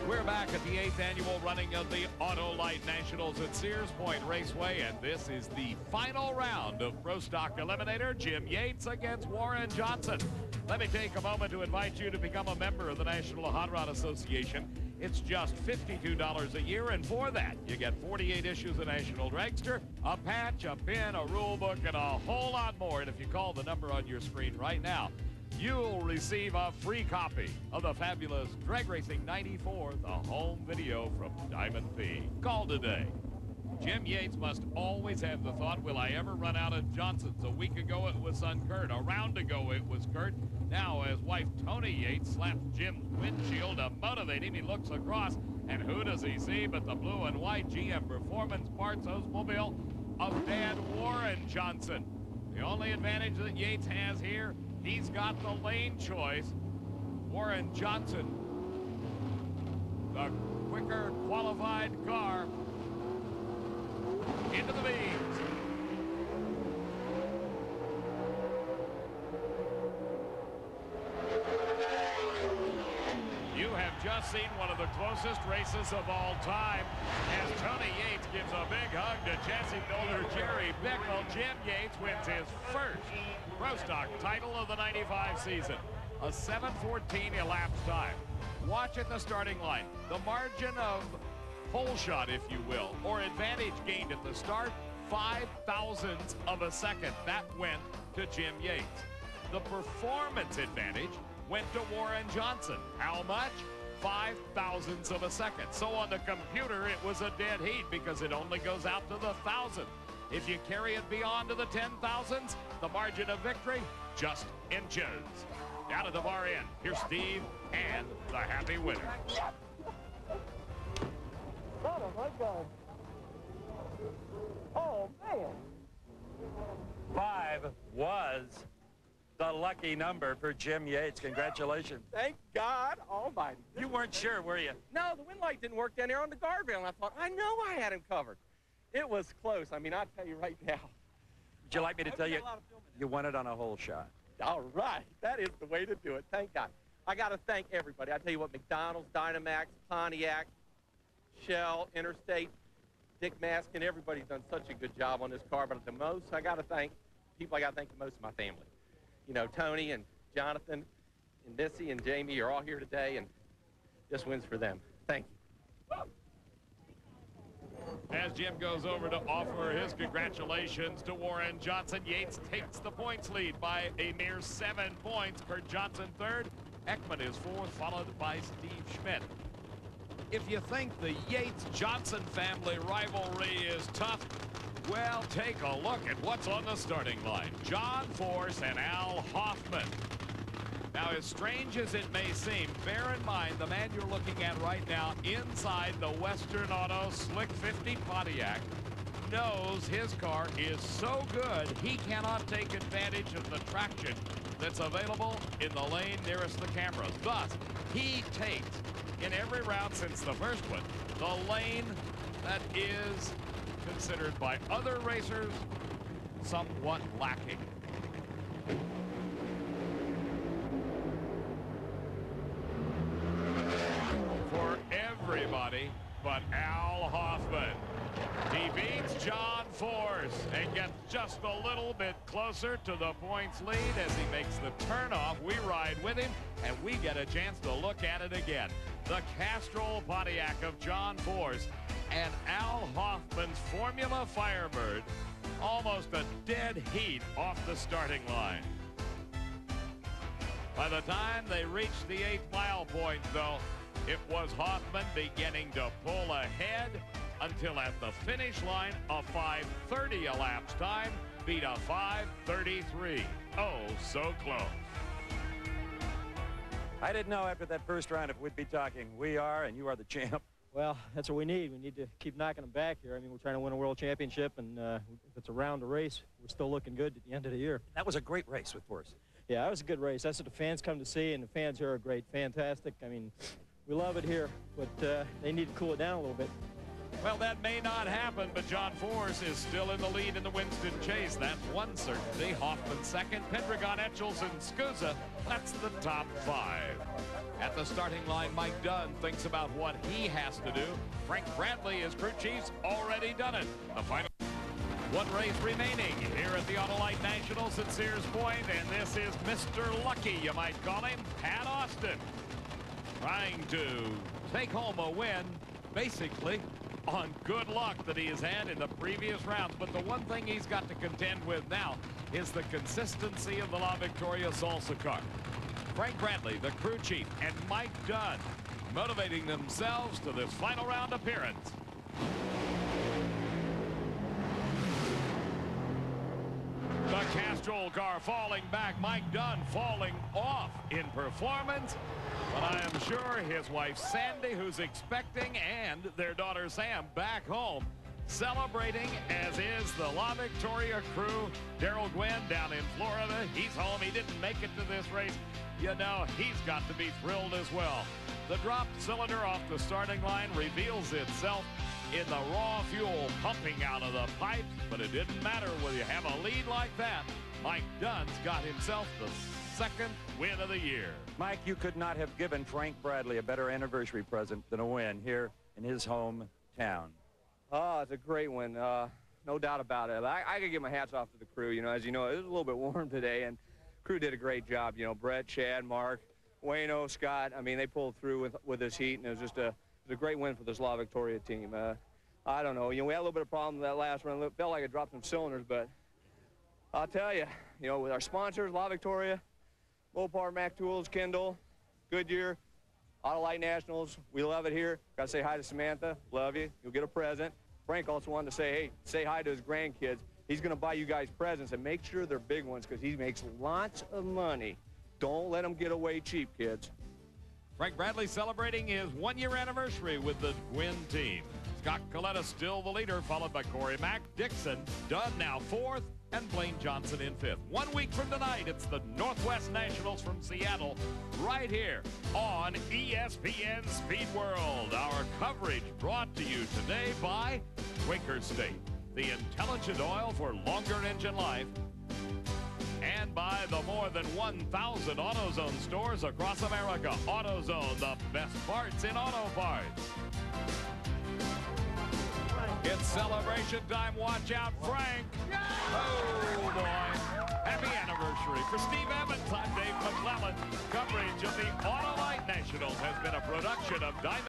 We're back at the 8th annual running of the Autolite Nationals at Sears Point Raceway, and this is the final round of Pro Stock Eliminator. Jim Yates against Warren Johnson. Let me take a moment to invite you to become a member of the National Hot Rod Association. It's just $52 a year, and for that, you get 48 issues of National Dragster, a patch, a pin, a rule book, and a whole lot more. And if you call the number on your screen right now, you'll receive a free copy of the fabulous Drag Racing 94, the home video from Diamond P. Call today. Jim Yates must always have the thought, will I ever run out of Johnsons? A week ago it was son Kurt. A round ago it was Kurt. Now his wife Tony Yates slaps Jim's windshield to motivate him. He looks across, and who does he see but the blue and white GM Performance Parts Oldsmobile of Dad Warren Johnson. The only advantage that Yates has here, he's got the lane choice. Warren Johnson, the quicker qualified car, into the beams. You have just seen one of the closest races of all time as Tony Yates gives a big hug to Jesse Dolder, Jerry Bickle. Jim Yates wins his first Pro Stock title of the 95 season. A 7:14 elapsed time. Watch at the starting line. The margin of pole shot, if you will, or advantage gained at the start, 0.005 of a second. That went to Jim Yates. The performance advantage went to Warren Johnson. How much? 0.005 of a second. So on the computer, it was a dead heat because it only goes out to the thousandth. If you carry it beyond to the 10,000s, the margin of victory, just inches. Down at the bar end, here's Steve and the happy winner. Oh my God. Oh man. 5 was the lucky number for Jim Yates. Congratulations. Thank God Almighty. You weren't sure, were you? No, the wind light didn't work down there on the guardrail, and I thought, I know I had him covered. It was close. I mean, I'll tell you right now. Would you like me to tell you, you won it on a hole shot? All right. That is the way to do it. Thank God. I got to thank everybody. I tell you what, McDonald's, Dynamax, Pontiac, Shell, Interstate, Dick Maskin, everybody's done such a good job on this car. But the most, I got to thank people. I got to thank the most of my family. You know, Tony and Jonathan and Missy and Jamie are all here today, and this wins for them. Thank you. As Jim goes over to offer his congratulations to Warren Johnson, Yates takes the points lead by a mere 7 points. Kurt Johnson third. Ekman is fourth, followed by Steve Schmidt. If you think the Yates-Johnson family rivalry is tough, well, take a look at what's on the starting line. John Force and Al Hoffman. Now, as strange as it may seem, bear in mind the man you're looking at right now inside the Western Auto Slick 50 Pontiac knows his car is so good he cannot take advantage of the traction that's available in the lane nearest the cameras. Thus, he takes, in every round since the first one, the lane that is considered by other racers somewhat lacking. For everybody but Al Hoffman. He beats John Force and gets just a little bit closer to the points lead as he makes the turnoff. We ride with him, and we get a chance to look at it again. The Castrol Pontiac of John Force and Al Hoffman's Formula Firebird, almost a dead heat off the starting line. By the time they reached the 8th mile point, though, it was Hoffman beginning to pull ahead until at the finish line, a 5:30 elapsed time beat a 5:33. Oh, so close. I didn't know after that first round if we'd be talking. We are, and you are the champ. Well, that's what we need. We need to keep knocking them back here. I mean, we're trying to win a world championship, and if it's a round to race, we're still looking good at the end of the year. That was a great race with Force. Yeah, that was a good race. That's what the fans come to see, and the fans here are great, fantastic. I mean, we love it here, but they need to cool it down a little bit. Well, that may not happen, but John Force is still in the lead in the Winston chase. That's one certainty. Hoffman second, Pendragon, Etchels, and Scusa. That's the top 5. At the starting line, Mike Dunn thinks about what he has to do. Frank Bradley, his crew chief's already done it. The final one race remaining here at the Autolite Nationals at Sears Point, and this is Mr. Lucky, you might call him, Pat Austin, trying to take home a win, basically on good luck that he has had in the previous rounds. But the one thing he's got to contend with now is the consistency of the La Victoria Salsa car. Frank Bradley, the crew chief, and Mike Dunn motivating themselves to this final round appearance. The Castrol car falling back, Mike Dunn falling off in performance. But I am sure his wife Sandy, who's expecting, and their daughter Sam back home, celebrating, as is the La Victoria crew. Daryl Gwynn down in Florida, he's home. He didn't make it to this race. You know, he's got to be thrilled as well. The dropped cylinder off the starting line reveals itself in the raw fuel pumping out of the pipes, but it didn't matter when you have a lead like that. Mike Dunn's got himself the second win of the year. Mike, you could not have given Frank Bradley a better anniversary present than a win here in his hometown. Oh, it's a great win. No doubt about it. I could give my hats off to the crew. You know, as you know, it was a little bit warm today, and crew did a great job. You know, Brett, Chad, Mark, Wayno, Scott. I mean, they pulled through with this heat, and it was just a great win for this La Victoria team. I don't know. You know, we had a little bit of problem with that last run. It felt like it dropped some cylinders, but I'll tell you, you know, with our sponsors, La Victoria, Mopar, Mac Tools, Kindle, Goodyear, Autolite Nationals, we love it here. Got to say hi to Samantha. Love you. You'll get a present. Frank also wanted to say, hey, say hi to his grandkids. He's going to buy you guys presents, and make sure they're big ones because he makes lots of money. Don't let him get away cheap, kids. Frank Bradley celebrating his one-year anniversary with the Gwynn team. Scott Coletta still the leader, followed by Corey Mack, Dixon, Dunn now 4th, and Blaine Johnson in 5th. 1 week from tonight, it's the Northwest Nationals from Seattle, right here on ESPN Speed World. Our coverage brought to you today by Quaker State, the intelligent oil for longer engine life, and by the more than 1,000 AutoZone stores across America. AutoZone, the best parts in auto parts. It's celebration time. Watch out, Frank. Oh, boy. Happy anniversary. For Steve Evans, I'm Dave McClellan. Coverage of the Autolite Nationals has been a production of Diamond.